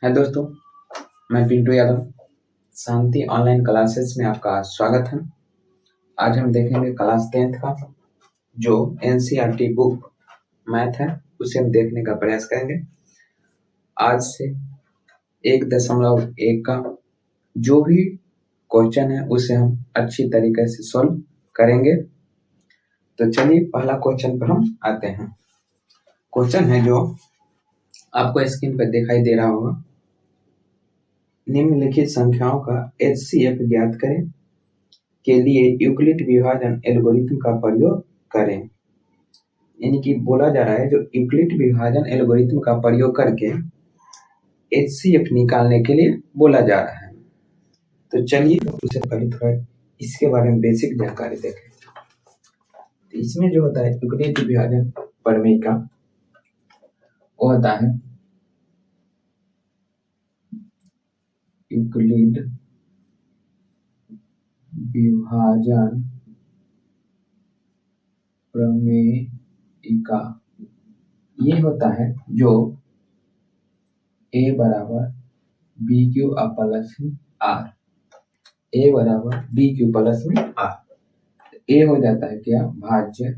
है दोस्तों, मैं पिंटू यादव। शांति ऑनलाइन क्लासेस में आपका स्वागत है। आज हम देखेंगे क्लास 10th का जो एनसीईआरटी बुक मैथ है, उसे हम देखने का प्रयास करेंगे। आज से 1.1 का जो भी क्वेश्चन है उसे हम अच्छी तरीके से सॉल्व करेंगे। तो चलिए पहला क्वेश्चन पर हम आते हैं। क्वेश्चन है जो आपको स्क्रीन पर दिखाई दे रहा होगा। निम्नलिखित संख्याओं का HCF ज्ञात करें के लिए यूक्लिड विभाजन एल्गोरिथम का प्रयोग करें। यानी कि बोला जा रहा है जो यूक्लिड विभाजन एल्गोरिथम का प्रयोग करके HCF निकालने के लिए बोला जा रहा है। तो चलिए उससे पहले थोड़ा इसके बारे में बेसिक जानकारी देखें। तो इसमें जो होता है यूक्लिड विभाजन प्रमेय का वो होता है यूक्लिड विभाजन प्रमेय का ये होता है जो a बराबर बी क्यू प्लस में आर, ए बराबर बी क्यू प्लस में आर। ए हो जाता है क्या भाज्य,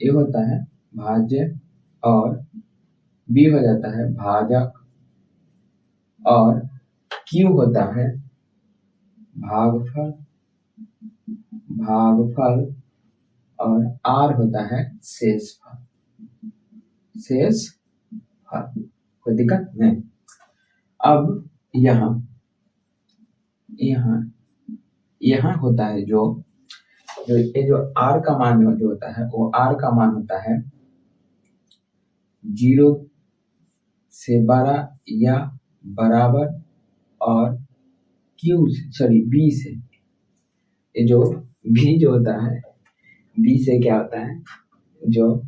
ए होता है भाज्य और बी हो जाता है भाजक और क्यू होता है भागफल, भागफल और आर होता है शेषफल, शेषफल। कोई दिक्कत नहीं। अब यहाँ यहाँ यहाँ होता है जो ये जो आर का मान जो होता है वो आर का मान होता है 0 से बड़ा या बराबर और बी से, ये जो बी जो होता है बी से क्या होता है जो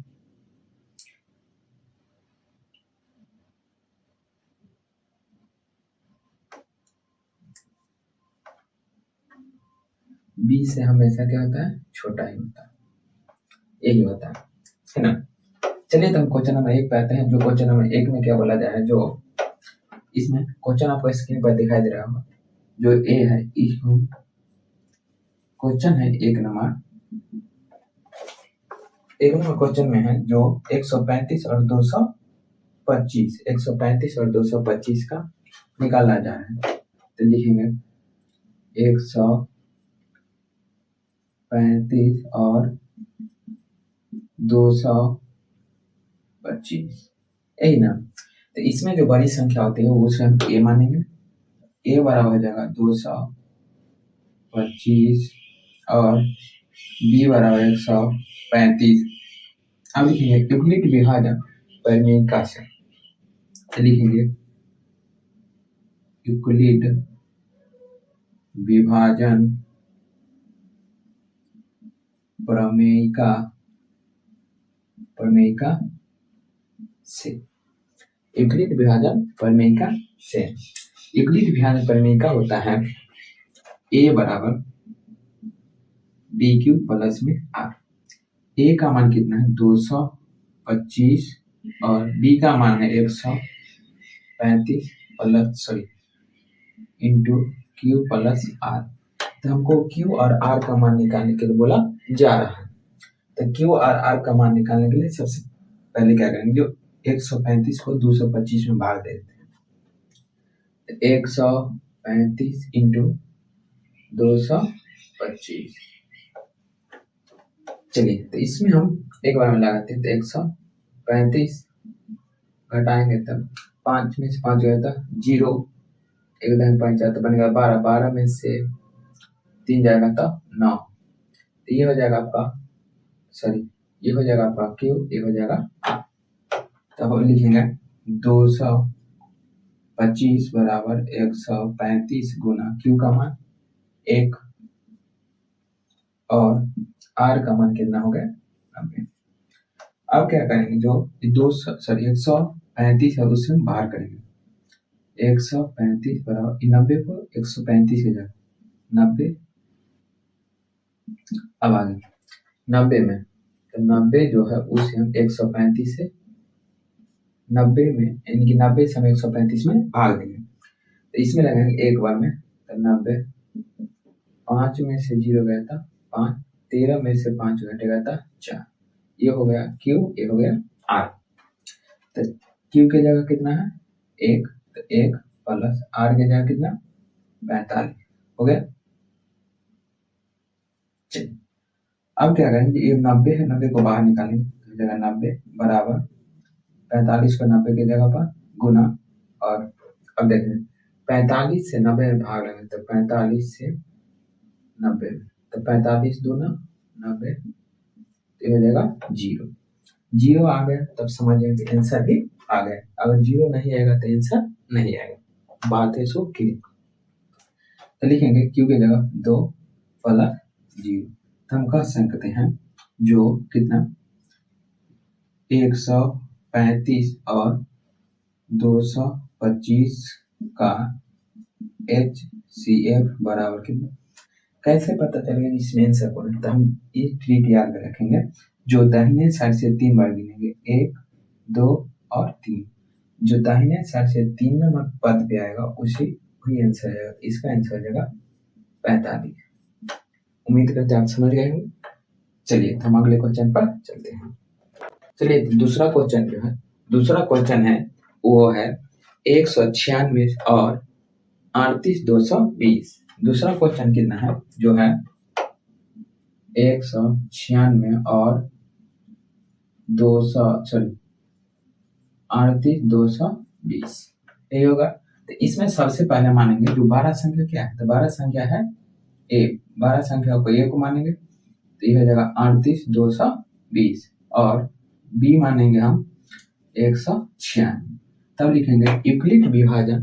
बी से हमेशा क्या होता है छोटा ही होता है, यही होता है ना। चलिए तो हम क्वेश्चन नंबर 1 पे आते हैं। जो क्वेश्चन नंबर 1 में क्या बोला जाए है, जो इसमें क्वेश्चन आपको स्क्रीन पर दिखाई दे रहा होगा। जो ए है इसको क्वेश्चन है एक नंबर क्वेश्चन में है जो 135 और 225 135 और 225 का निकालना जा रहा है। तो लिखेंगे 135 और 225, यही ना। तो इसमें जो बड़ी संख्या होती है उसे हम ए मानेंगे। ए बराबर हो जाएगा 225 और बी बराबर 135। अब लिखेंगे यूक्लिड विभाजन प्रमेय का से, लिखेंगे यूक्लिड विभाजन प्रमेय का से, यूक्लिड विभाजन प्रमेय का से। यूक्लिड विभाजन प्रमेय का होता है ए बराबर बी क्यू प्लस में आर। ए का मान कितना है 225 और बी का मान है 135 plus into cube plus r. तो हमको क्यू और आर का मान निकालने के लिए बोला जा रहा है। तो क्यू और आर का मान निकालने के लिए सबसे पहले क्या करेंगे, जो 135 को 225 में भाग देते हैं। 135 इंटू 225। चलिए तो इसमें हम एक बार में लगाते हैं। तो 135 घटाएंगे तब 5 में से 5 गया था 0, एक दान 5 जाता बनेगा 12, 12 में से 3 जाएगा तो 9। तो ये हो जाएगा आपका ये हो जाएगा आपका क्यू, ये हो जाएगा आर। तब हम लिखेंगे 225 बराबर 135 गुना क्यू का मान 1 और आर का मान कितना हो गया 90। अब क्या करेंगे, जो 135 है उसे हम बाहर करेंगे। 135 बराबर 90 को 135 के जगह 90। अब आगे 90 में तो 90 जो है उसे हम 135 से 90 में यानी कि 90 से हम 135 में भाग देंगे तो इसमें लगाएंगे एक बार में तो 90 5 में से 0 गया था 5 13 में से 5 घटेगा था 4 ये हो गया क्यू ये हो गया आर तो क्यू की जगह कितना है 1 तो 1 प्लस आर की जगह कितना 45 हो गया। चलिए अब क्या करेंगे ये 90 है 90 को बाहर निकालेंगे तो जगह 90 बराबर 45 को 90 की जगह पर गुना और अब देखें 45 से 90 में भाग लेंगे तो 45 से 90 तो 45 दूना 90 तो हो जाएगा 0 0 आ गया तब समझिए कि आंसर भी आ गया अगर 0 नहीं आएगा तो आंसर नहीं आएगा बात है सो क्लियर। तो लिखेंगे क्यू की जगह 2 प्लस 0 तो हम कह सकते हैं जो कितना 135 और 225 का HCF बराबर कितना कैसे पता चलेगा इसमें आंसर कौन है तो हम ये ट्रिक याद रखेंगे जो दाहिने साइड से 3 बार गिनेंगे 1 2 और 3 जो दाहिने साइड से 3 नंबर पद पे आएगा उसी वही आंसर आएगा इसका आंसर हो जाएगा 45। उम्मीद करते हैं आप समझ गए होंगे। चलिए हम अगले क्वेश्चन पर चलते हैं। चलिए दूसरा क्वेश्चन जो है दूसरा क्वेश्चन है वो है 196 और 38,220 दूसरा क्वेश्चन कितना है जो है 196 और 38,220 यही होगा। तो इसमें सबसे पहले मानेंगे जो 12 संख्या क्या है तो 12 संख्या है ए 12 संख्या को ए को मानेंगे तो ये हो जाएगा 38,220 और बी मानेंगे हम 196 तब लिखेंगे यूक्लिड विभाजन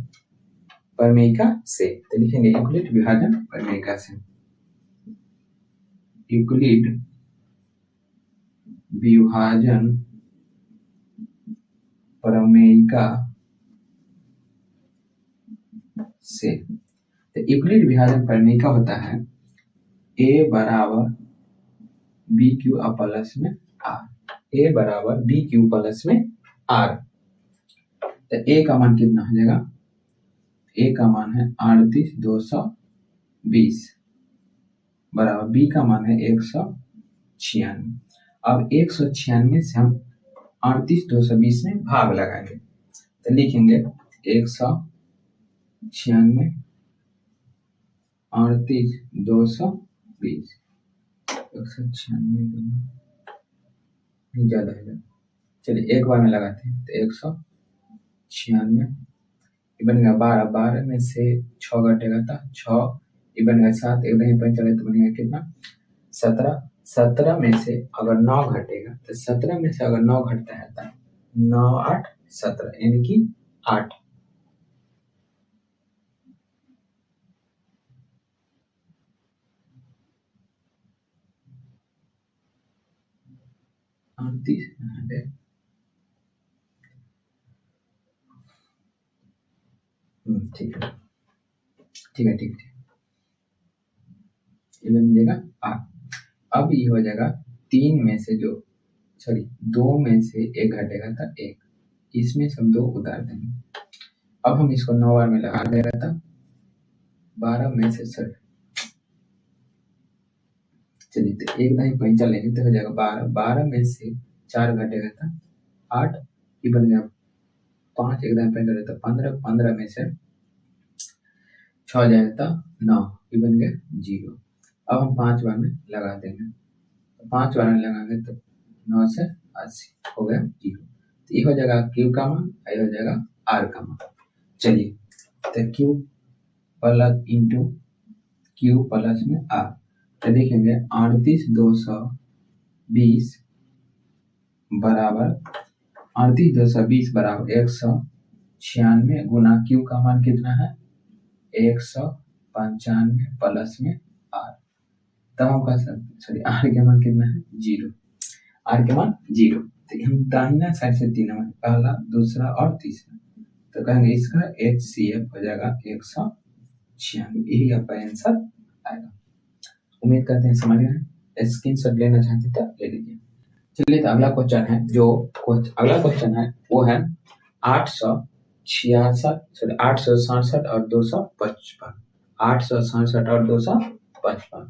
प्रमेयिका से तो लिखेंगे यूक्लिड विभाजन प्रमेयिका से यूक्लिड विभाजन प्रमेयिका से तो यूक्लिड विभाजन प्रमेयिका होता है a बराबर बी क्यू प्लस में आर a बराबर बी क्यू प्लस में आर तो a का मान कितना हो जाएगा a का मान है 38,220 बराबर b का मान है 196 अब 196 से हम 38,220 में भाग लगाएंगे तो लिखेंगे 196 38,220 196 ज्यादा है चलिए एक बार में लगाते हैं तो 196 बनेगा 12 12 में से 6 घटेगा था 6 ये बनेगा 7 एक दही पर चले तो बनेगा कितना 17 17 में से अगर 9 घटेगा तो 17 में से अगर 9 घटता है तो 9 8 17 यानी कि 8 38 ठीक है ठीक है ठीक है ये बन जाएगा 8 अब ये हो जाएगा 3 में से जो सॉरी 2 में से 1 घटेगा था 1 इसमें से हम 2 उतार देंगे अब हम इसको 9 बार में लगा देगा था 12 में से सर चलिए तो एक दही पैंचा लेंगे तो हो जाएगा 12 12 में से 4 घटेगा था 8 ये बन गया 5 एक दही पैंचा लेता 15 15 में से 6 जाएगा 9 ये बन गया 0 अब हम 5 बार में लगा देंगे तो 5 बार में लगाएंगे तो 9 से 80 हो गया 0 तो ये हो जाएगा क्यू का मान ये हो जाएगा आर का मान। चलिए तो Q plus into cube plus में आर तो देखेंगे 38,220 बराबर 38,220 बराबर 196 गुना क्यू का मान कितना है 195 प्लस में आर तब हम कह सकते सॉरी आर के मान कितना है 0 आर के मान 0 तो हम दाहिना साइड से 3 नंबर पहला दूसरा और तीसरा तो कहेंगे इसका HCF हो जाएगा 196 यही आपका आंसर आएगा। उम्मीद करते हैं समझ गए स्क्रीनशॉट लेना चाहते तो ले लीजिए। चलिए तो अगला क्वेश्चन है जो अगला क्वेश्चन है वो है 866 867 और 255, 867 और 255,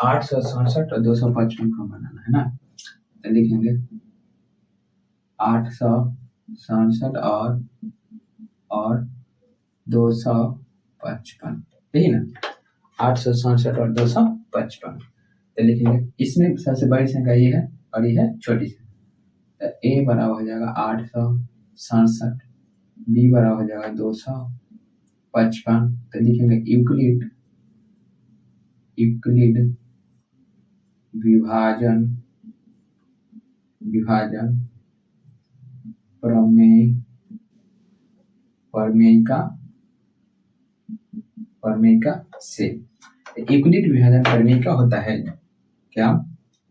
867 और 255 को बनाना है ना। तो लिखेंगे 867 और 255, यही ना, 867 और 255। तो लिखेंगे इसमें सबसे बड़ी संख्या ये है और ये है छोटी संख्या। तो ए बराबर हो जाएगा 867, बी बराबर हो जाएगा 255। तो लिखेंगे यूक्लिड विभाजन प्रमेयिका से। यूक्लिड विभाजन प्रमेयिका होता है क्या,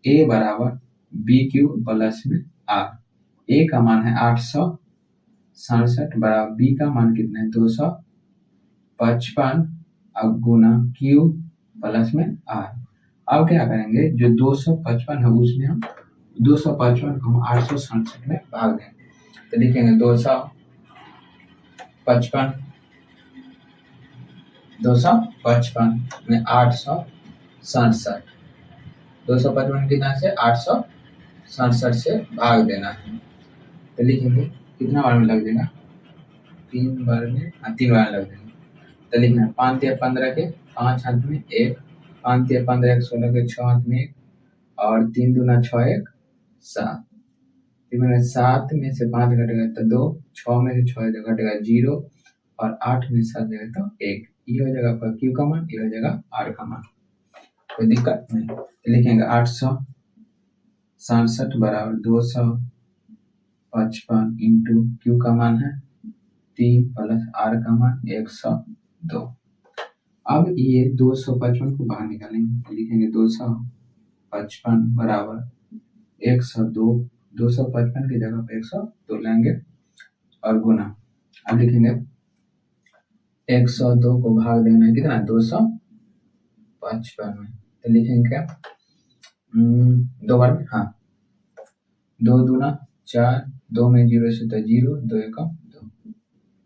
ए बराबर बी क्यू प्लस में आर। ए का मान है 867 बराबर बी का मान कितना है 255 अब गुना क्यू प्लस में आर। अब क्या करेंगे, जो 255 है उसमें हम 255 को हम 867 में भाग देंगे। तो लिखेंगे 255 में 867, 255 कितना से 867 से भाग देना है। तो लिखेंगे कितना बार में लग जाएगा, 3 बार में लग जाएगा। तो लिखना 5 या 15 के 5 हाथ में 1, 5 या 15 1 16 के 6 हाथ में 1 और 3 दूना 6 1 7। 7 में से 5 घटेगा तो 2, 6 में से 6 घटेगा 0 और 8 में 7 जाएगा तो 1। ये हो जाएगा आपका क्यू का मान, ये हो जाएगा आर का मान, कोई दिक्कत नहीं। तो लिखेंगे 867 बराबर 255 इंटू क्यू का मान है 3 प्लस आर का मान 102। अब ये 255 को बाहर निकालेंगे, लिखेंगे 255 बराबर 102, 255 की जगह पे 102 लेंगे और गुना। अब लिखेंगे 102 को भाग देना है कितना 255 में। तो लिखेंगे क्या 2 बार में, हाँ 2 दूना 4, 2 में 0 से तो 0, 2 1 2,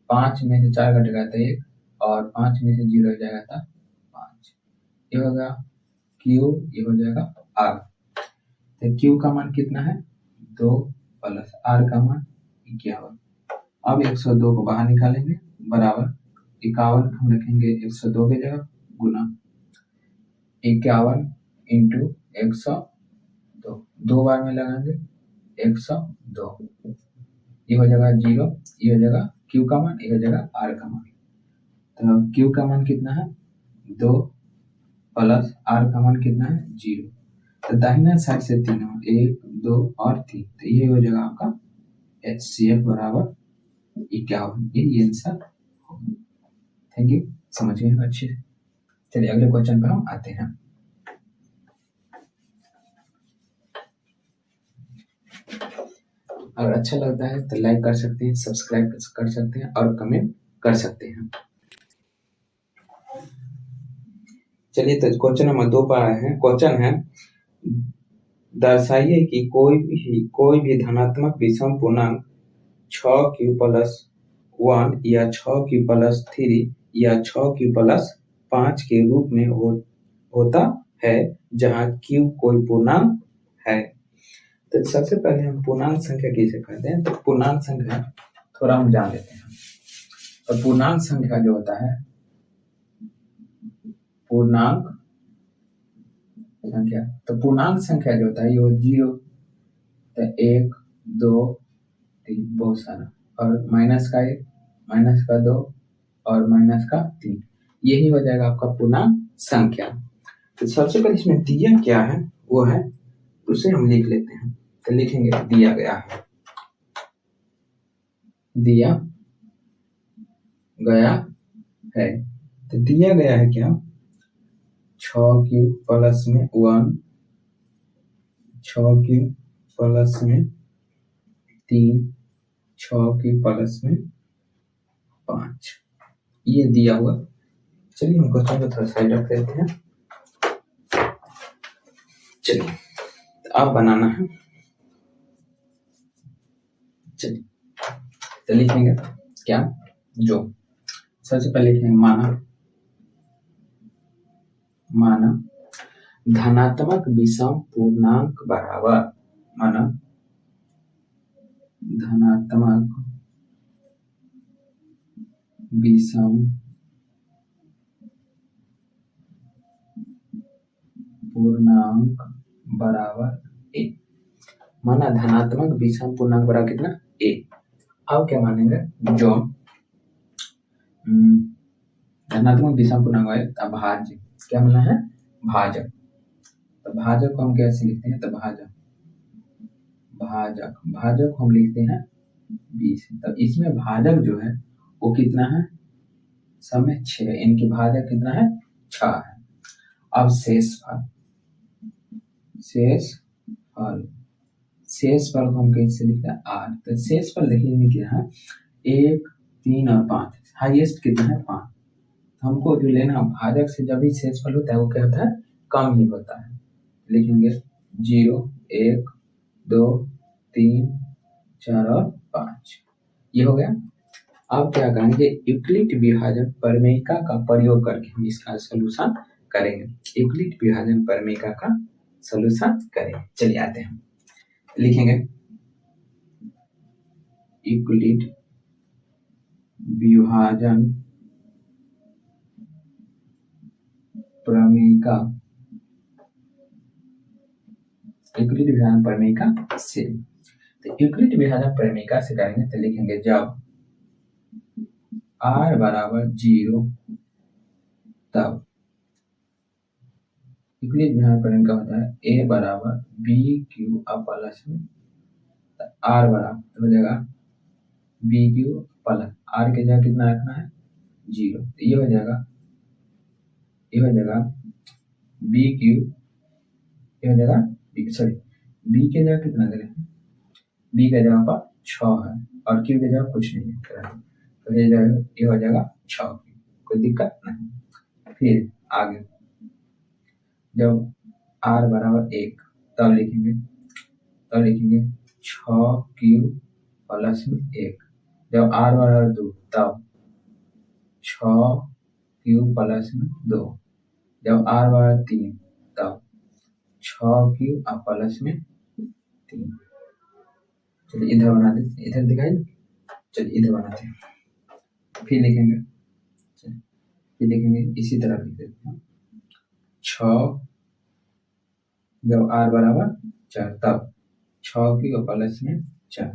5 में से 4 घटेगा तो 1 और 5 में से 0 हो जाएगा था 5। ये होगा क्यू, ये हो जाएगा आर। तो क्यू का मान कितना है 2 प्लस आर का मान 51। अब 102 को बाहर निकालेंगे बराबर 51 हम रखेंगे 102 की जगह गुना 51 इंटू 102, 2 बार में लगाएंगे 102, ये हो जाएगा 0, ये हो जाएगा क्यू का मान, ये हो जाएगा आर का मान। तो क्यू का मान कितना है 2 प्लस आर का मान कितना है 0। तो दाहिना साइड से 3 1 2 और 3, तो ये हो जाएगा आपका HCF बराबर 51। ये आंसर होगा। थैंक यू, समझिए अच्छे। चलिए अगले क्वेश्चन पे हम आते हैं। अगर अच्छा लगता है तो लाइक कर सकते हैं, सब्सक्राइब कर सकते हैं और कमेंट कर सकते हैं। चलिए तो क्वेश्चन नंबर 2 पर आए हैं। क्वेश्चन है दर्शाइए कि कोई भी धनात्मक विषम पूर्णांक 6q+1 या 6q+3 या 6q+5 के रूप में होता है जहां q कोई पूर्णांक है। तो सबसे पहले हम पूर्णांक संख्या कैसे करते हैं, तो पूर्णांक संख्या थोड़ा हम जान लेते हैं। तो पूर्णांक संख्या जो होता है, पूर्णांक संख्या जो होता है ये 0, तो 1 2 3 बहुत सारा, और माइनस का 1, माइनस का 2 और माइनस का 3, यही हो जाएगा आपका पूर्णांक संख्या। तो सबसे पहले इसमें दिया क्या है वो है, उसे हम लिख लेते हैं। तो लिखेंगे दिया गया है तो दिया गया है क्या 6q+1, 6q+3, 6q+5, ये दिया हुआ। चलिए हम क्वेश्चन को थोड़ा साइड रख देते हैं। चलिए अब बनाना है। चलिए तो लिखेंगे क्या, जो सबसे पहले लिखेंगे माना धनात्मक विषम पूर्णांक बराबर, माना धनात्मक विषम पूर्णांक बराबर ए। माना धनात्मक विषम पूर्णांक बराबर कितना, ए। अब क्या मानेंगे, जो धनात्मक विषम पूर्णांक है अभाज्य, क्या मिला है, भाजक। तो भाजक को हम कैसे लिखते हैं, तो भाजक हम लिखते हैं 20। तो इसमें भाजक जो है वो कितना है, सब में 6, इनकी भाजक कितना है, 6 है। अब शेष फल को हम कैसे लिखते हैं, 8। तो शेष फल देखिए क्या है, 1, 3 और 5, हाईएस्ट कितना है, 5। हमको जो लेना, भाजक से जब भी शेषफल होता है वो क्या होता है, कम ही होता है। लिखेंगे 0, 1, 2, 3, 4 और 5, ये हो गया। अब क्या करेंगे, यूक्लिड विभाजन प्रमेयिका का प्रयोग करके हम इसका सलूशन करेंगे। यूक्लिड विभाजन प्रमेयिका का सलूशन करेंगे। चलिए आते हैं, लिखेंगे यूक्लिड विभाजन प्रमेयिका, यूक्लिड विभाजन प्रमेयिका से। तो यूक्लिड विभाजन प्रमेयिका से करेंगे तो लिखेंगे जब r बराबर 0 तब यूक्लिड विभाजन प्रमेयिका होता है a बराबर BQ प्लस में, r बराबर हो जाएगा BQ प्लस r के जगह कितना रखना है, 0। तो ये हो जाएगा BQ, ये हो जाएगा b के जगह कितना दे रहे हैं, b के जगह पर 6 है और q के जगह कुछ नहीं है, तो ये हो जाएगा 6, कोई दिक्कत नहीं। फिर आगे जब r बराबर 1 तब लिखेंगे 6q प्लस में 1। जब r बराबर 2 तब 6q प्लस में 2। जब r बराबर 3 तब 6q प्लस में 3। चलिए इधर बना देते, इधर दिखाई, चलिए इधर बनाते हैं। फिर लिखेंगे इसी तरह लिख देते हैं 6, जब r बराबर 4 तब 6q प्लस में 4।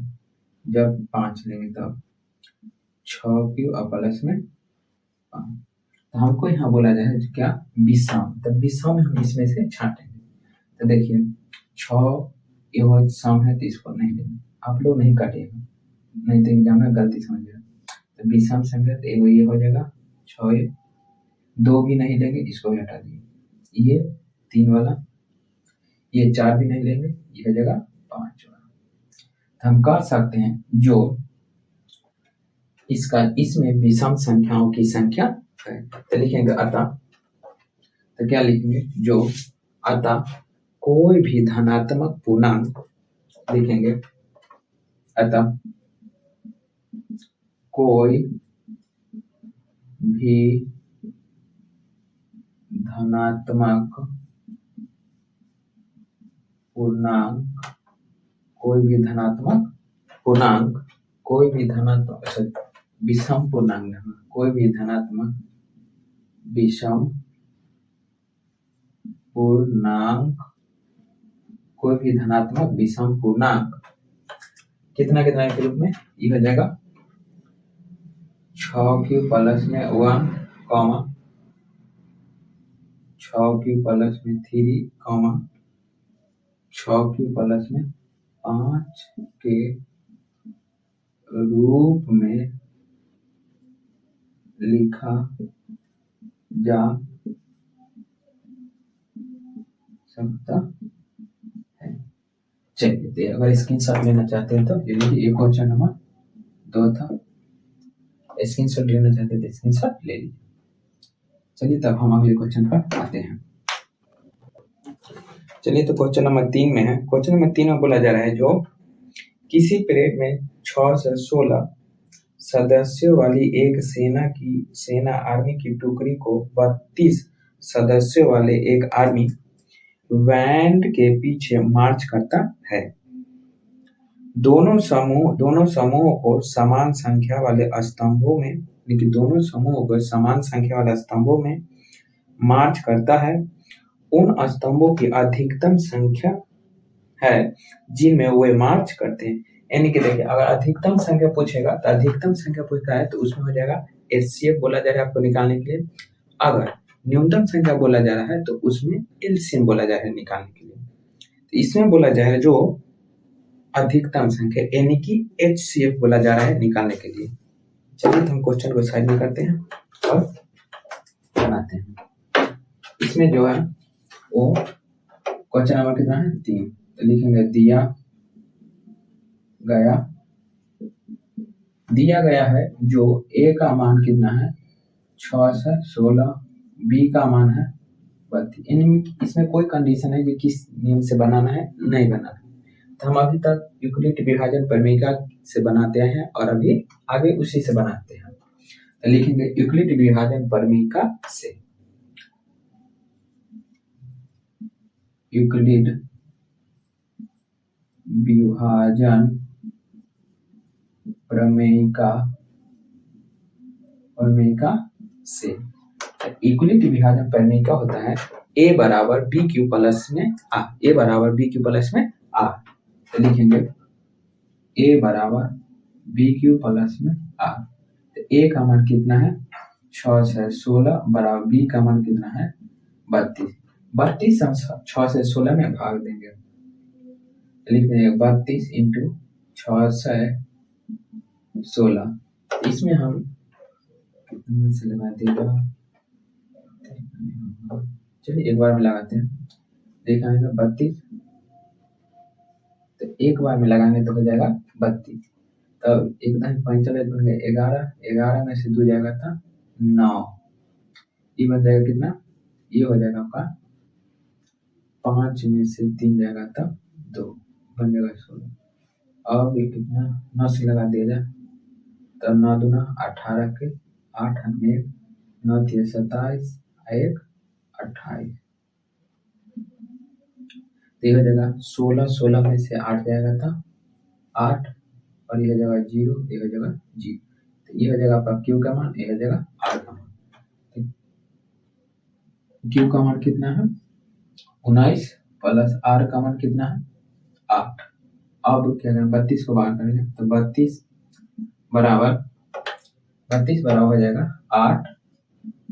जब 5 लेंगे तब 6q प्लस में 5। तो हमको यहाँ बोला जाए क्या, विषम, तब विषम हम इसमें से छाटेंगे। तो देखिए 6 ये सम है तो इसको नहीं लेंगे, आप लोग नहीं काटिएगा, नहीं तो एग्जाम में गलती समझिएगा। तो विषम संख्या तो ये हो जाएगा 6, 2 भी नहीं लेंगे, इसको भी हटा दिए, ये 3 वाला, ये 4 भी नहीं लेंगे, ये हो जाएगा 5 वाला। तो हम कह सकते हैं जो इसमें विषम संख्याओं की संख्या है। तो लिखेंगे अतः, तो क्या लिखेंगे, जो अतः कोई भी धनात्मक पूर्णांक, लिखेंगे अतः कोई भी धनात्मक पूर्णांक, कोई भी धनात्मक विषम पूर्णांक, कोई भी धनात्मक विषम पूर्णांक कितना के रूप में, ये हो जाएगा 6q प्लस में 1, 6q प्लस में 3, 6q प्लस में 5 के रूप में लिखा जा सकता है। चलिए अगर स्क्रीनशॉट लेना चाहते हैं तो ये लीजिए, क्वेश्चन नंबर 2 था, स्क्रीनशॉट लेना चाहते हैं तो स्क्रीनशॉट ले लीजिए। चलिए तब हम अगले क्वेश्चन पर आते हैं। चलिए तो क्वेश्चन नंबर 3 में है। क्वेश्चन नंबर 3 में बोला जा रहा है जो किसी प्लेट में 6 से 16 सदस्यों वाली एक सेना आर्मी की टुकड़ी को 32 सदस्यों वाले एक आर्मी बैंड के पीछे मार्च करता है। दोनों समूहों को समान संख्या वाले स्तंभों में, लेकिन दोनों समूहों को समान संख्या वाले स्तंभों में मार्च करता है। उन स्तंभों की अधिकतम संख्या है जिनमें वे मार्च करते हैं। यानी कि देखिए, अगर अधिकतम संख्या पूछेगा तो अधिकतम संख्या पूछता है तो उसमें हो जाएगा एचसीएफ बोला जा रहा है आपको निकालने के लिए। अगर न्यूनतम संख्या बोला जा रहा है तो उसमें एलसीएम बोला जा रहा है निकालने के लिए। तो इसमें बोला जा रहा है जो अधिकतम संख्या यानी कि एचसीएफ बोला जा रहा है निकालने के लिए। चलिए हम क्वेश्चन को साइड में करते हैं और बनाते हैं। इसमें जो है वो क्वेश्चन नंबर कितना है 3, तो लिखेंगे दिया गया है जो ए का मान कितना है 6 से 16, बी का मान है 32। यानी इसमें कोई कंडीशन है कि किस नियम से बनाना है, नहीं बनाना है। तो हम अभी तक यूक्लिड विभाजन प्रमेयिका से बनाते हैं और अभी आगे उसी से बनाते हैं। तो लिखेंगे यूक्लिड विभाजन प्रमेयिका से, यूक्लिड विभाजन प्रमेयिका से। यूक्लिड विभाजन प्रमेयिका होता है a बराबर बी क्यू प्लस में आ, a बराबर बी क्यू प्लस में आ। तो लिखेंगे a बराबर बी क्यू प्लस में आ। तो a का मान कितना है 6 से 16 बराबर b का मान कितना है 32। 32 हम 6 से 16 में भाग देंगे, लिख देंगे 32 इंटू 6 से 16। इसमें हम कितने से लगा देगा, चलिए एक बार में लगाते हैं। देखा है 32, तो एक बार में लगाएंगे तो हो जाएगा 32। तब एकदम पंचल बन गया 11, 11 में से 2 जाएगा था 9, ये बन जाएगा कितना, ये हो जाएगा आपका 5 में से 3 जाएगा था 2, बन जाएगा 16। अब ये कितना 9 से लगा दिया जाए तो 9 दूना 18 के 8 में 9 3 27 1 28, ये हो जाएगा 16, 16 में से 8 जाएगा था 8 और ये हो जाएगा 0, ये हो जाएगा 0। तो ये हो जाएगा आपका क्यू का मान, ये हो जाएगा आर का मान। क्यू का मान कितना है 19 प्लस आर का मान कितना है 8। अब क्या करें 32 को बाहर करेंगे तो 32 बराबर हो जाएगा 8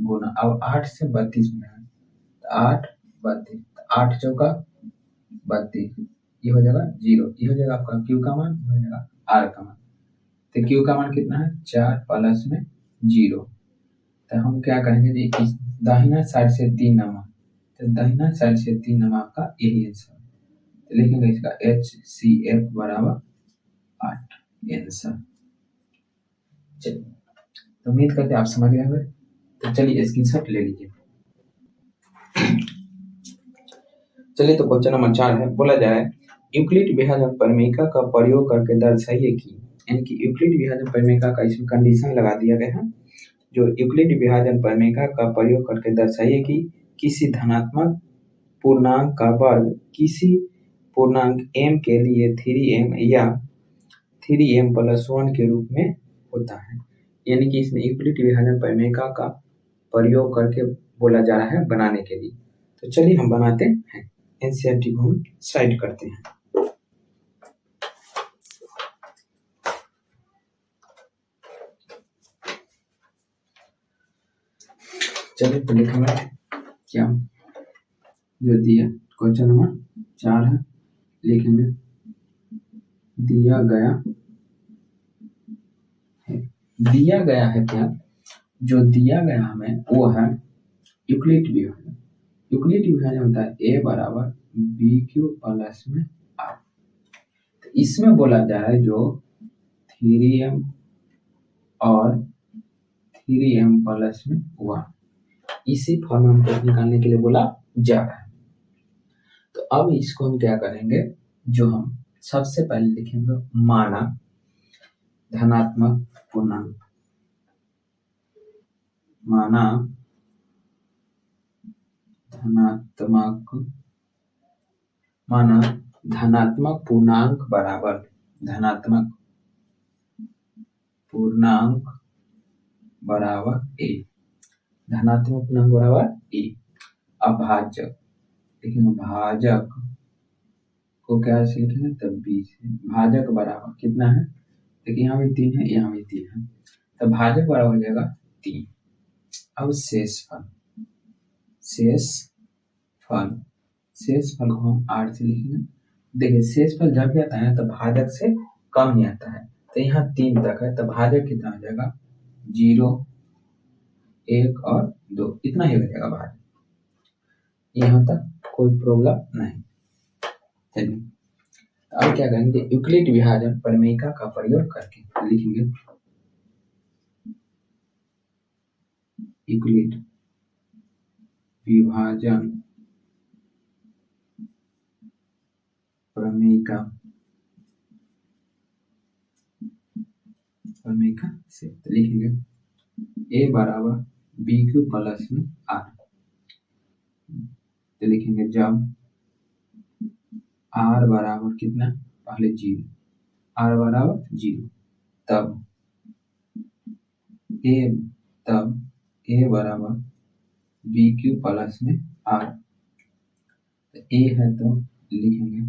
गुना, अब 8 से 32 बनाएंगे तो 8 32, 8 चौका 32, ये हो जाएगा 0, ये हो जाएगा आपका क्यू का मान, हो जाएगा आर का मान। तो क्यू का मान कितना है 4 प्लस में 0। तो हम क्या करेंगे जी इस दाहिना साइड से 3 नमा, तो दाहिना साइड से 3 नमा का यही आंसर। तो लिखेंगे इसका HCF बराबर 8 आंसर। चलिए तो उम्मीद करते हैं आप समझ गए होंगे। तो चलिए स्क्रीनशॉट ले लीजिए। चलिए तो क्वेश्चन नंबर 4 है, बोला जा रहा है यूक्लिड विभाजन प्रमेयिका का प्रयोग करके दर्शाइए कि, यानी कि यूक्लिड विभाजन प्रमेयिका का इसमें कंडीशन लगा दिया गया है। जो यूक्लिड विभाजन प्रमेयिका का प्रयोग करके दर्शाइए कि किसी धनात्मक पूर्णांक का वर्ग किसी पूर्णांक m के लिए 3m या 3m प्लस 1 के रूप में होता है। यानी कि इसमें यूक्लिड विभाजन प्रमेयिका का प्रयोग करके बोला जा रहा है बनाने के लिए। तो चलिए हम बनाते हैं, एनसीईआरटी को हम साइड करते हैं। चलिए तो लिखेंगे क्या जो दिया क्वेश्चन नंबर 4 है, लिखेंगे दिया गया है क्या, जो दिया गया हमें वो है यूक्लिड विभाजन। यूक्लिड विभाजन होता है a बराबर बी क्यू प्लस में आर। तो इसमें बोला जा रहा है जो 3m और 3m प्लस में 1, इसी फॉर्मूला को निकालने के लिए बोला जा रहा है। तो अब इसको हम क्या करेंगे, जो हम सबसे पहले लिखेंगे माना धनात्मक पूर्णांक माना धनात्मक पूर्णांक बराबर धनात्मक पूर्णांक बराबर ए, धनात्मक पूर्णांक बराबर ए। अभाजक लेकिन भाजक को क्या से लिखेंगे, तब बी से। भाजक बराबर कितना है, देखिए यहाँ भी 3 है, यहाँ भी 3 है, तो भाजक बराबर हो जाएगा 3। अब शेषफल को हम 8 से लिखेंगे। देखिए शेषफल जब भी आता है तो भाजक से कम ही आता है, तो यहाँ 3 तक है, तो भाजक कितना हो जाएगा 0, 1 और 2, इतना ही हो जाएगा भाजक। यहाँ तक कोई प्रॉब्लम नहीं। चलिए अब क्या करेंगे, यूक्लिड विभाजन प्रमेयिका का प्रयोग करके लिखेंगे। यूक्लिड विभाजन प्रमेयिका से लिखेंगे a बराबर बी क्यू प्लस में r, तो लिखेंगे जब r बराबर कितना, पहले 0, r बराबर 0, तब a बराबर बी क्यू प्लस में r, तो a है तो लिखेंगे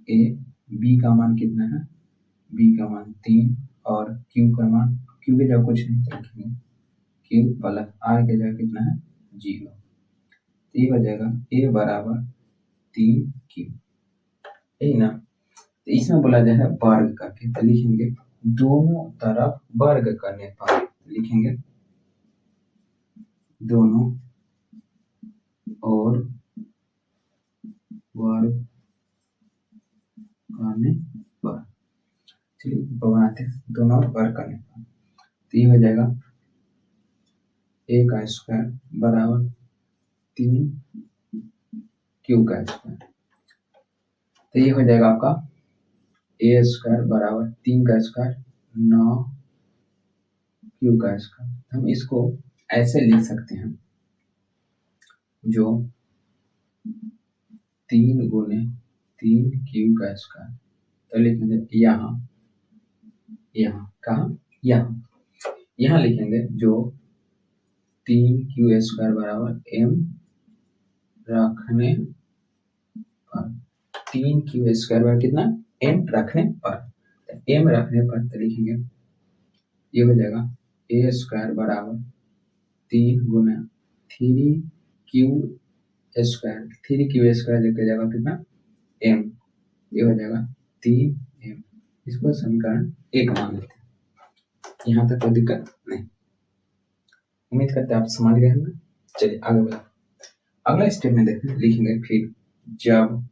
a, b का मान कितना है, b का मान 3 और q का मान, q के जगह कुछ नहीं तो लिखेंगे q प्लस r के जगह कितना है 0, तो ये हो जाएगा a बराबर 3q, यही ना। तो इसमें बोला जाए है वर्ग करके, तो लिखेंगे दोनों तरफ वर्ग करने पर, लिखेंगे दोनों और वर्ग करने पर, चलिए बनाते हैं दोनों वर्ग करने पर, तो ये हो जाएगा a का स्क्वायर बराबर 3q का स्क्वायर, तो ये हो जाएगा आपका a स्क्वायर बराबर 3 का स्क्वायर 9q का स्क्वायर। हम इसको ऐसे लिख सकते हैं, जो 3 गुने 3q का स्क्वायर, तो लिखेंगे यहाँ लिखेंगे जो 3q स्क्वायर बराबर m रखने पर, 3q स्क्वायर बराबर कितना, m रखने पर, m रखने पर, तो लिखेंगे ये हो जाएगा a स्क्वायर बराबर 3 गुना 3q स्क्वायर, 3q स्क्वायर लिखा जाएगा कितना m, ये हो जाएगा 3m। इसको समीकरण 1 मान लेते हैं, यहाँ तक कोई दिक्कत नहीं। उम्मीद करते हैं आप समझ गए होंगे। चलिए आगे बढ़ा, अगला स्टेप में देखते हैं, लिखेंगे फिर जब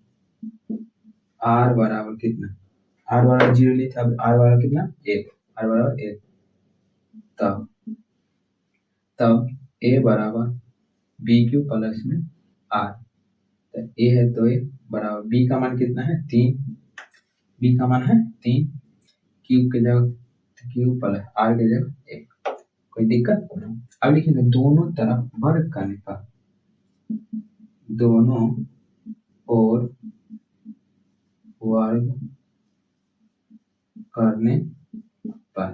r बराबर कितना, r बराबर 0 ली था, अब r बराबर कितना 1, r बराबर 1, तब a बराबर बी क्यू प्लस में r, तो a है तो a बराबर b का मान कितना है 3, b का मान है 3, q के जगह q प्लस r के जगह 1, कोई दिक्कत नहीं। अब लिखेंगे दोनों तरफ वर्ग करने पर, दोनों और वर्ग करने पर,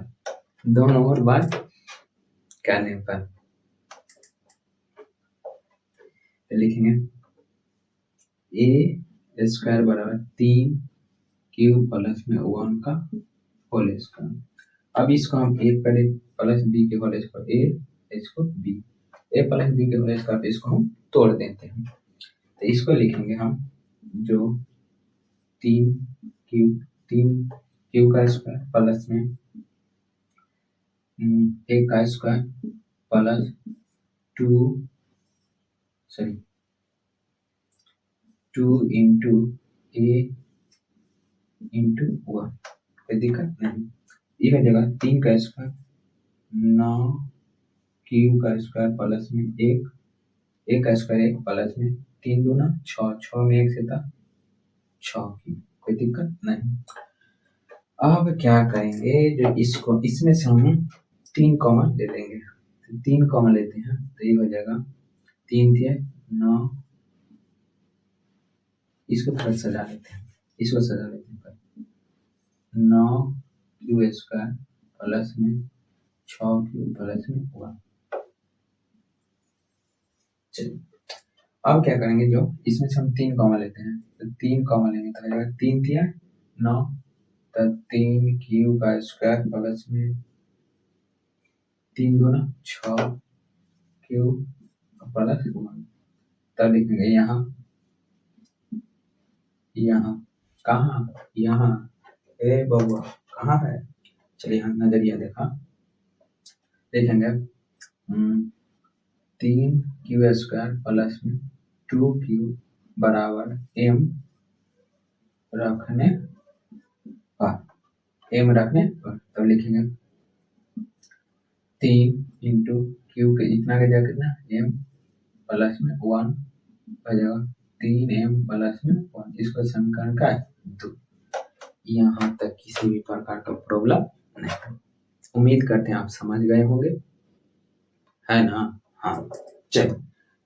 दोनों और वर्ग करने पर, तो लिखेंगे a स्क्वायर बराबर 3q प्लस में 1 का होल स्क्वायर। अब इसको हम a पहले प्लस b के होल स्क्वायर, a इसको b, a प्लस b के होल स्क्वायर, इसको हम तोड़ देते हैं, तो इसको लिखेंगे हम जो 3q का स्क्वायर प्लस में a का square plus 2 into a into 1, कोई दिक्कत नहीं। ये हो जाएगा 3 का स्क्वायर 9q का स्क्वायर प्लस में 1 का स्क्वायर 1 प्लस में 3 दूना 6, 6 में 1 से था 6q, कोई दिक्कत नहीं। अब क्या करेंगे, जो इसको इसमें से हम 3 कॉमन ले लेंगे, तो 3 कॉमन लेते हैं तो ये हो जाएगा 3 × 9, इसको थोड़ा सजा लेते हैं, इसको सजा लेते हैं 9q² प्लस में 6q प्लस में 1। चलिए अब क्या करेंगे, जो इसमें से हम 3 कॉमन लेते हैं तो 3 कॉमन लेंगे तो हो जाएगा 3 × 9 तो 3q² प्लस में 3 × 2 = 6q प्लस 1। तब लिखेंगे यहाँ कहाँ, यहाँ ए बउआ कहाँ है, चलिए यहाँ नजरिया देखा, देखेंगे 3q² प्लस में 2q बराबर m रखने पर, तब लिखेंगे 3 × q के इतना का जाएगा कितना m प्लस में 1 हो जाएगा 3m प्लस में 1। इसको समीकरण का 2। यहाँ तक किसी भी प्रकार का प्रॉब्लम नहीं। उम्मीद करते हैं आप समझ गए होंगे, है ना। हाँ चलिए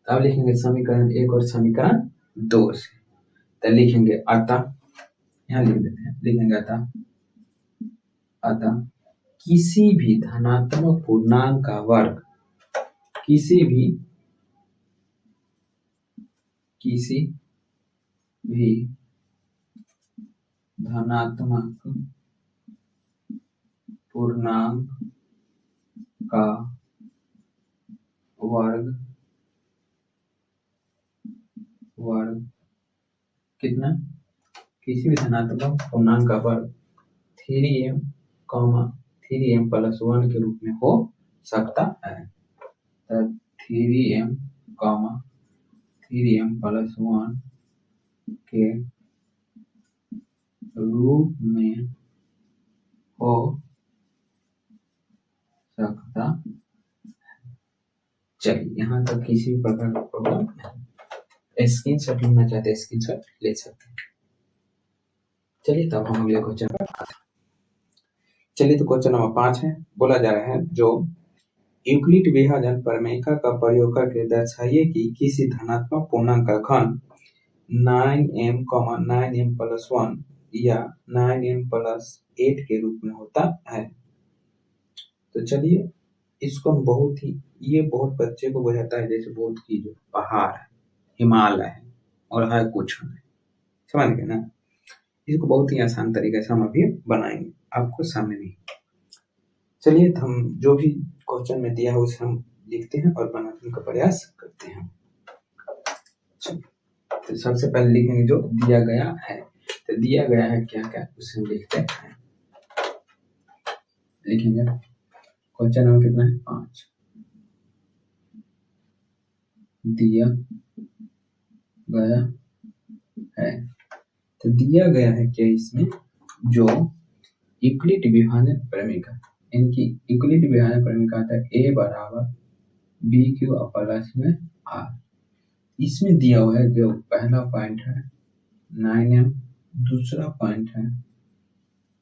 अब लिखेंगे समीकरण 1 और समीकरण 2 से, तो लिखेंगे अतः, यहाँ लिख देते हैं, लिखेंगे अतः किसी भी धनात्मक पूर्णांक का वर्ग, किसी भी धनात्मक पूर्णांक का वर्ग कितना, किसी भी धनात्मक पूर्णांक का वर्ग 3m, 3m प्लस 1 के रूप में हो सकता है। तो 3m प्लस 1 के रूप में हो सकता है। चलिए यहाँ तक किसी भी प्रकार का प्रॉब्लम नहीं। स्क्रीनशॉट लेना चाहते हैं स्क्रीनशॉट ले सकते हैं। चलिए तब हम अगले क्वेश्चन पर आते हैं। चलिए तो क्वेश्चन नंबर 5 है, बोला जा रहा है जो यूक्लिड विभाजन प्रमेय का प्रयोग करके दर्शाइए कि किसी धनात्मक पूर्णांक का घन 9m, 9m प्लस 1 या 9m प्लस 8 के रूप में होता है। तो चलिए इसको हम ये बहुत बच्चे को बुझाता है जैसे बहुत की जो पहाड़ है, हिमालय है और है कुछ नहीं, समझ गए ना। इसको बहुत ही आसान तरीके से हम अभी बनाएंगे, आपको सामने नहीं। चलिए तो हम जो भी क्वेश्चन में दिया है उसे हम लिखते हैं और बनाने का प्रयास करते हैं। तो सबसे पहले लिखेंगे जो दिया गया है, तो दिया गया है क्या क्या उसे हम लिखते हैं। लिखेंगे क्वेश्चन नंबर कितना है 5, दिया गया है। तो दिया गया है क्या, इसमें जो यूक्लिड विभाजन प्रमेय का, इनकी यूक्लिड विभाजन प्रमेय का आता है a बराबर bq प्लस में r। इसमें दिया हुआ है जो पहला पॉइंट है 9m, दूसरा पॉइंट है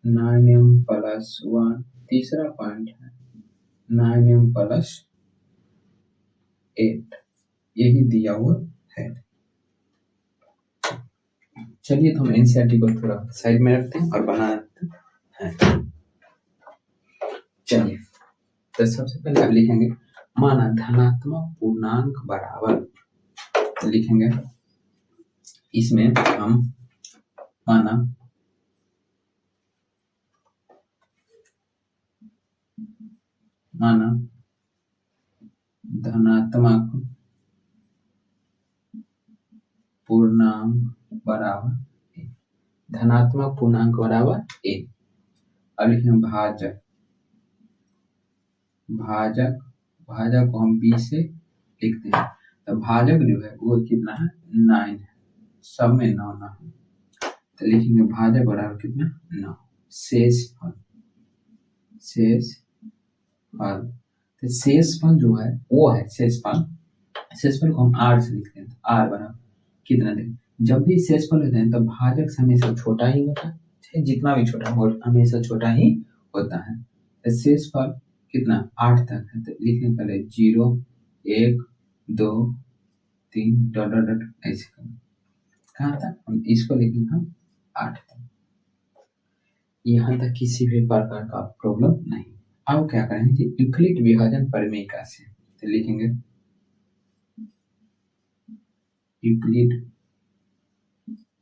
9m प्लस 1, तीसरा पॉइंट है 9m प्लस 8, यही दिया हुआ है। चलिए तो हम एनसीईआरटी को थोड़ा साइड में रखते हैं और बनाते हैं। चलिए तो सबसे पहले आप लिखेंगे माना धनात्मक पूर्णांक बराबर, तो लिखेंगे इसमें हम माना धनात्मक पूर्णांक बराबर a, धनात्मक पूर्णांक बराबर a। अब लिखेंगे भाजक को हम b से लिखते हैं, तो भाजक जो है वो कितना है 9 है, सब में 9 है, तो लिखेंगे भाजक बराबर कितना 9। शेषफल तो शेषफल जो है वो है शेषफल को हम r से लिखते हैं, तो r बराबर कितना देंगे। जब भी शेषफल होते हैं तो भाजक से हमेशा छोटा ही होता है, जितना भी छोटा हो हमेशा छोटा ही होता है। शेष फल कितना 8 तक है, तो लिखेंगे पहले 0 1 2 3 डॉट डॉट डॉट ऐसे कहाँ तक हम इसको लिखेंगे हम 8 तक। यहाँ तक किसी भी प्रकार का प्रॉब्लम नहीं। अब क्या करेंगे यूक्लिड विभाजन प्रमेय से, तो लिखेंगे यूक्लिड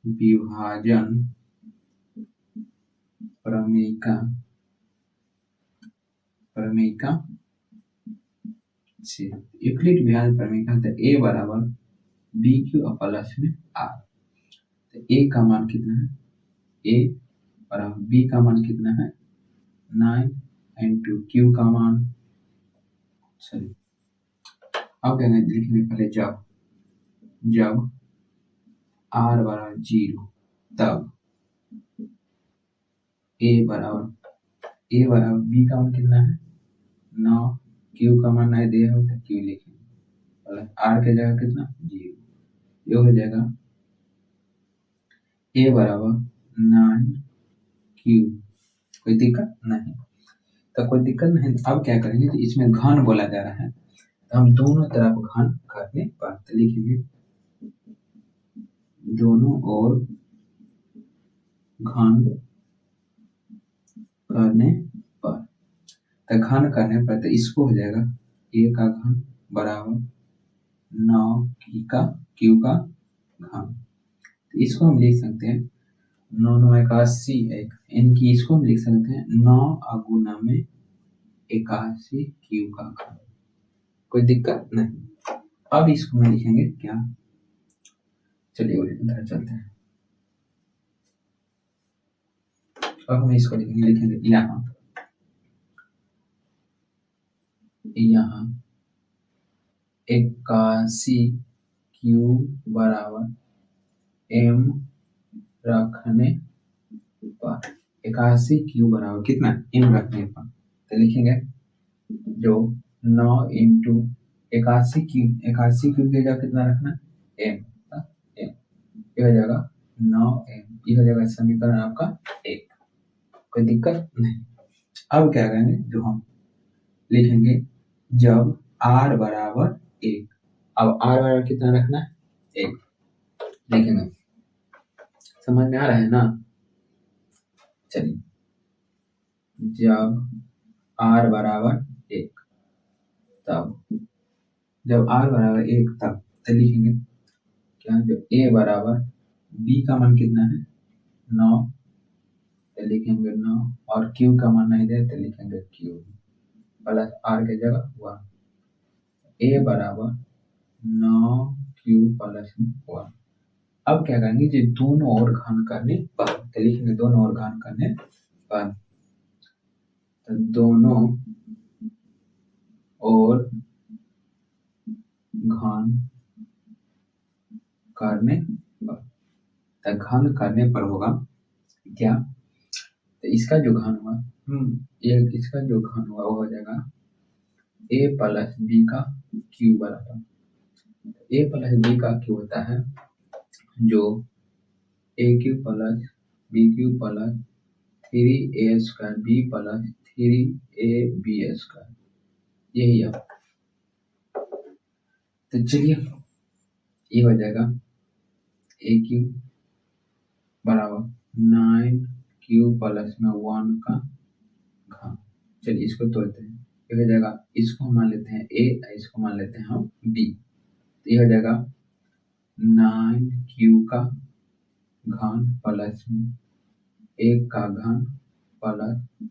विभाजन प्रमेय से यूक्लिड विभाजन प्रमेय का ए बराबर बी क्यू प्लस में आर। तो ए का मान कितना है, ए बराबर बी का मान कितना है 9 इंटू क्यू का मान, सॉरी अब क्या लिखेंगे पहले जब आर बराबर 0 तब ए बराबर बी का मान कितना है 9, क्यू का मान नहीं दिया हो तो क्यू लिखेंगे, आर के जगह कितना 0, ये हो जाएगा ए बराबर 9 क्यू। कोई दिक्कत नहीं, तो कोई दिक्कत नहीं। अब क्या करेंगे तो इसमें घन बोला जा रहा है, तो हम दोनों तरफ घन करने पर, तो लिखेंगे दोनों ओर घन करने पर, तो घन करने पर तो इसको हो जाएगा ए का घन बराबर 9 क्यू का घन। तो इसको हम लिख सकते हैं 9 9 81 इनकी, इसको हम लिख सकते हैं 9 गुना में 81 क्यू का घन। कोई दिक्कत नहीं। अब इसको में लिखेंगे क्या, चलिए उधर चलते हैं। अब हम इसको लिखेंगे यहाँ 81 क्यू बराबर एम रखने पर, 81 क्यू बराबर कितना एम रखने पर, तो लिखेंगे जो 9 इंटू 81 क्यू के जगह कितना रखना एम, ये हो जाएगा 9m, ये हो जाएगा समीकरण आपका 1। कोई दिक्कत नहीं। अब क्या करेंगे जो हम लिखेंगे जब r बराबर 1, अब r बराबर कितना रखना है 1 लिखेंगे, समझ में आ रहा है ना। चलिए जब r बराबर 1 तब, जब r बराबर 1 तब, तो लिखेंगे क्या, जो a बराबर b का मान कितना है 9, तो लिखेंगे 9, और q का मान नहीं दे तो लिखेंगे q प्लस r के जगह 1, a बराबर 9 q प्लस 1। अब क्या करेंगे जो दोनों ओर घन करने पर, तो लिखेंगे दोनों ओर घन करने पर, तो दोनों ओर घन करने पर, तो घन करने पर होगा क्या, तो इसका जो घन हुआ इसका जो घन हुआ वो हो जाएगा a प्लस बी का क्यू बराबर, a प्लस बी का क्यू होता है जो a cube plus b cube plus 3a square b plus 3ab square, यही है। तो चलिए ये हो जाएगा a क्यू बराबर 9q प्लस में 1 का घन। चलिए इसको तोड़ते हैं, ये हो जाएगा, इसको मान लेते हैं a, इसको मान लेते हैं हम b, तो ये हो जाएगा 9q का घन प्लस में 1 का घन प्लस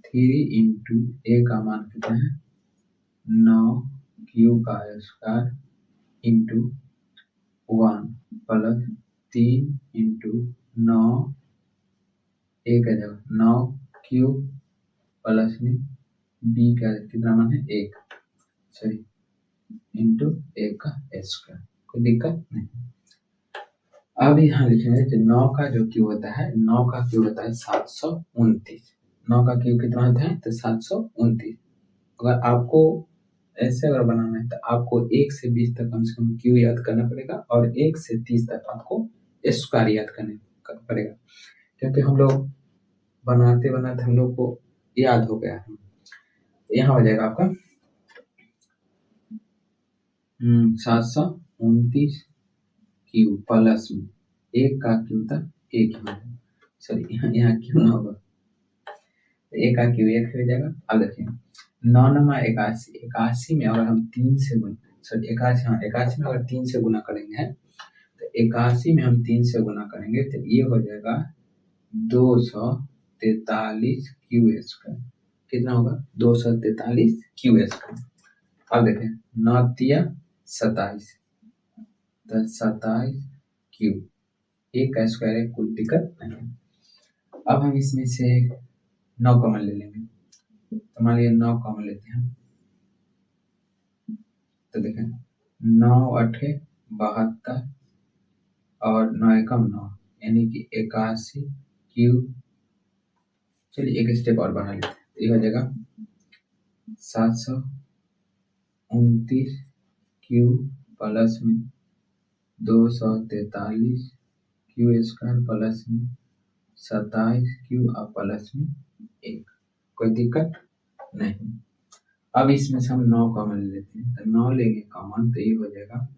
3 इंटू a का मान कितना है 9q का square into 1 plus 3 into 9 a का जगह 9q प्लस में b का कितना मान है 1, सॉरी इंटू 1 का स्क्वायर। कोई दिक्कत नहीं। अब यहाँ लिखेंगे जो 9 का जो क्यू होता है, 9 का क्यू होता है 729, 9 का क्यू कितना होता है तो 729। अगर आपको ऐसे अगर बनाना है तो आपको 1 से 20 तक कम से कम क्यू याद करना पड़ेगा, और 1 से 30 तक आपको स्क्वायर याद करना पड़ेगा, क्योंकि हम लोग बनाते बनाते हम लोग को याद हो गया है। यहाँ हो जाएगा आपका 729 क्यू प्लस में एक का क्यू था एक ही, सॉरी यहाँ क्यू ना होगा, एक का क्यू एक हो जाएगा। अब देखिए 9 81 में अगर हम 3 से गुना, सॉरी 81 में अगर 3 से गुना करेंगे तो 81 में हम 3 से गुना करेंगे तो ये हो जाएगा 243 क्यू स्क्वायर। कितना होगा 243 क्यू स्क्वायर। अब देखें 9 तिया 27 27 क्यू, एक का स्क्वायर है, कोई दिक्कत नहीं। अब हम इसमें से 9 कॉमन ले लेंगे, तो मान लीजिए 9 कॉमन लेते हैं तो देखें 9 8 72 और 9 एकम 9 यानी कि 81 क्यू। चलिए एक स्टेप और बढ़ा लेते हैं, ये हो जाएगा 729 क्यू प्लस में 243 क्यू स्क्वायर प्लस में 27 क्यू और प्लस में 1, कोई दिक्कत नहीं। अब इसमें से हम 9 कॉमन लेते हैं, तो 9 लेंगे कॉमन तो ये हो जाएगा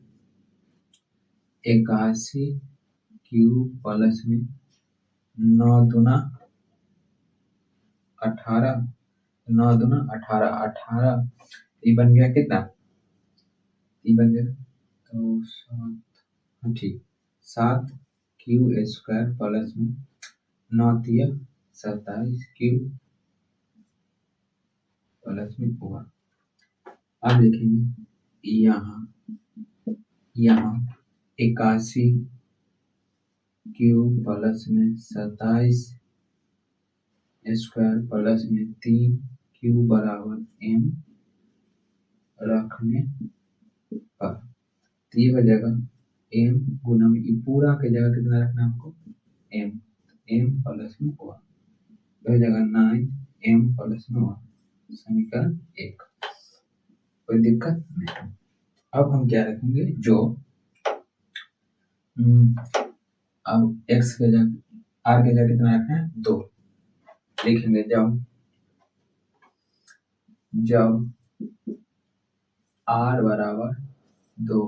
81 क्यू प्लस में 9 दूना 18, 9 दूना 18 18, ये बन गया कितना, ये बन गया तो 7, ठीक 7 क्यू स्क्वायर प्लस में 9 तिया 27 क्यू प्लस में हुआ। अब देखेंगे यहाँ 81 क्यू प्लस में 27 स्क्वायर प्लस में 3 क्यू बराबर m रखने पर, तो ये हो जाएगा m गुना में, ये पूरा की जगह कितना रखना है आपको m प्लस में हुआ, तो हो जाएगा 9m प्लस में हुआ, समीकरण 1, कोई दिक्कत नहीं। अब हम क्या रखेंगे, जो अब x के जगह r के जगह कितना रखना है 2 लिखेंगे। जब r बराबर 2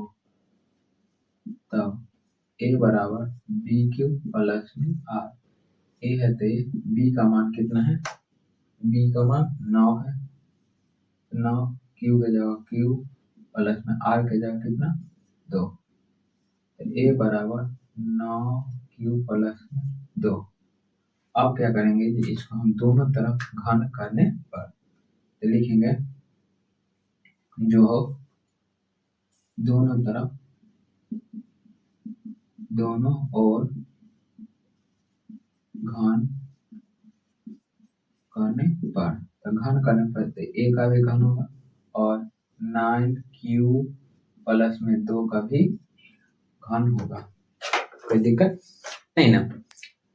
तब a बराबर बी क्यू प्लस में r, a है तो b का मान कितना है, b का मान 9 है, 9 क्यू के जगह क्यू प्लस में r के जगह कितना 2, a बराबर 9 क्यू प्लस में 2। अब क्या करेंगे, इसको हम दोनों तरफ घन करने पर तो लिखेंगे जो दोनों तरफ दोनों और घन करने पर, तो घन करने पर तो a का भी घन होगा और 9 क्यू प्लस में 2 का भी घन होगा, कोई दिक्कत नहीं ना।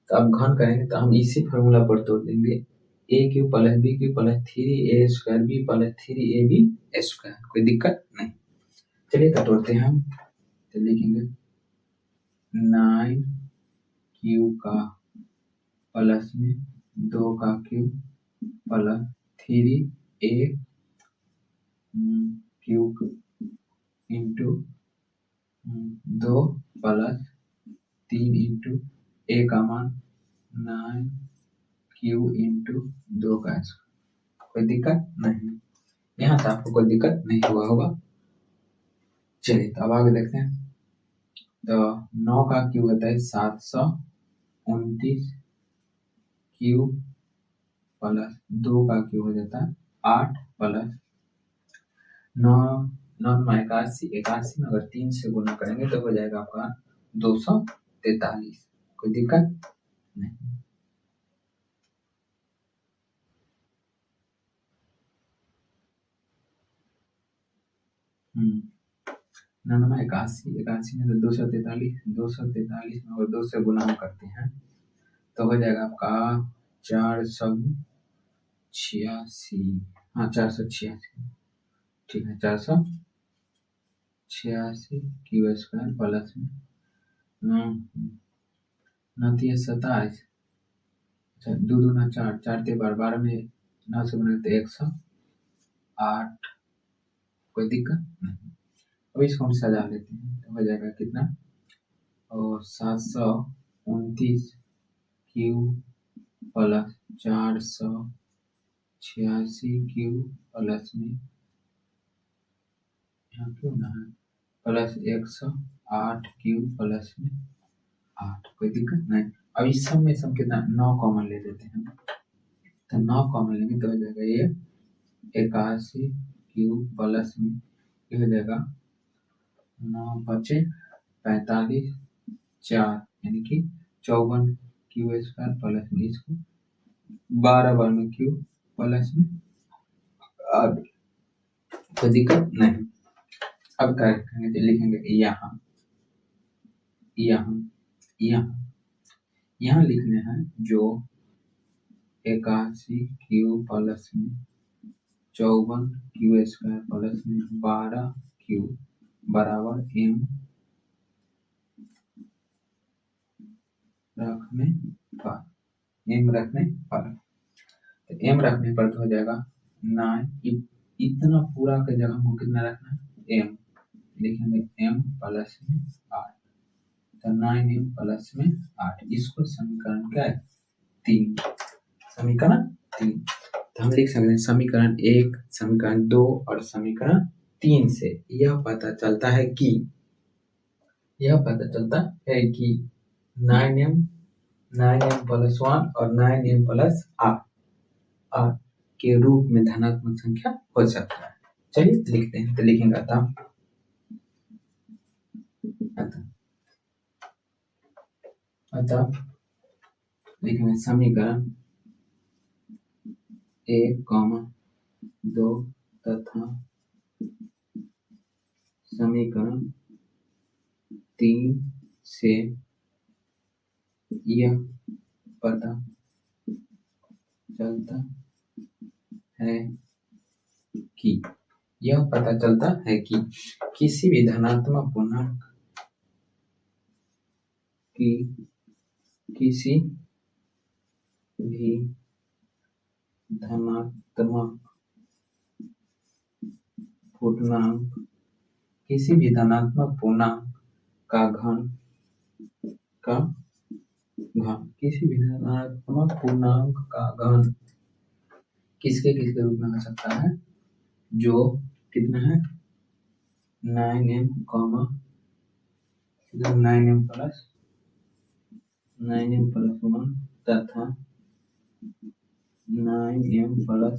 तो अब घन करेंगे तो हम इसी फॉर्मूला पर तोड़ देंगे, a cube plus b cube plus 3a square b plus 3ab square, कोई दिक्कत नहीं। चलिए तो तोड़ते हैं हम, तो लिखेंगे 9 क्यू का प्लस में 2 का Q plus 3a Q into 2 plus 3 into a का मान 9 क्यू इंटू 2 का स्क्वायर, कोई दिक्कत नहीं। यहाँ से आपको कोई दिक्कत नहीं हुआ होगा। चलिए तो अब आगे देखते हैं, तो 9 का क्यू होता है 729 क्यू प्लस 2 का क्यू हो जाता है 8 प्लस 9 9 में 81, 81 में अगर 3 से गुना करेंगे तो हो जाएगा आपका 243, कोई दिक्कत नहीं। नौ 81, 81 में तो 243, 243 में अगर 2 से गुना करते हैं तो हो जाएगा आपका 486, हाँ 486, ठीक है 486 क्यू स्क्वायर प्लस में 9 9 27 अच्छा, 2 दूना 4, 4 ते 12 में 9 से गुना तो 108, कोई दिक्कत नहीं। अब इसको हम सजा लेते हैं तो हो जाएगा कितना, और 729 क्यू प्लस 486 क्यू प्लस में यहाँ क्यों ना है प्लस 108 क्यू प्लस में 8, कोई दिक्कत नहीं। अब इस सब में सब कितना 9 कॉमन ले लेते हैं, तो 9 कॉमन लेंगे तो हो जाएगा ये 81 क्यू प्लस में ये हो जाएगा 9 बचे 45 4, यानी कि 54 क्यू स्क्वायर प्लस में इसको 12 बार में क्यू प्लस में 8, कोई दिक्कत नहीं। अब क्या करेंगे तो लिखेंगे यहाँ यहाँ यहाँ यहाँ लिखने हैं जो 81 क्यू प्लस में 54 क्यू स्क्वायर प्लस में 12 क्यू बराबर m रखने पर, m रखने पर, तो m रखने पर तो हो जाएगा 9, इतना पूरा का जगह हमको कितना रखना है m, लिखेंगे m प्लस में 8, तो 9m प्लस में 8, इसको समीकरण क्या है 3, समीकरण 3। तो हम लिख सकते हैं समीकरण 1, समीकरण 2 और समीकरण 3 से यह पता चलता है कि 9m प्लस 1 और 9m प्लस 8 के रूप में धनात्मक संख्या हो सकता है। चलिए लिखते हैं, तो लिखेंगे अतः लिखेंगे समीकरण 1, 2 तथा समीकरण 3 से यह पता चलता है कि किसी भी धनात्मक पूर्णांक किसी भी धनात्मक पूर्णांक का घन किसके रूप में हो सकता है, जो कितना है 9m प्लस 1 तथा 9m प्लस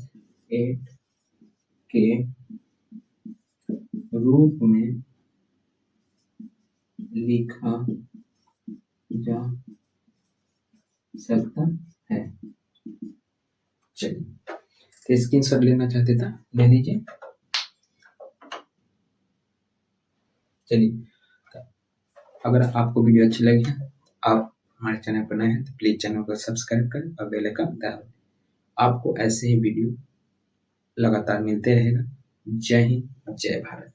8 के रूप में लिखा जा सकता है। चलिए, तो स्क्रीनशॉट लेना चाहते था ले लीजिए। चलिए, अगर आपको वीडियो अच्छी लगी है, आप हमारे चैनल पर नए हैं तो प्लीज चैनल को सब्सक्राइब करें और बेल आइकन दबाएं। आपको ऐसे ही वीडियो लगातार मिलते रहेगा। जय हिंद, जय भारत।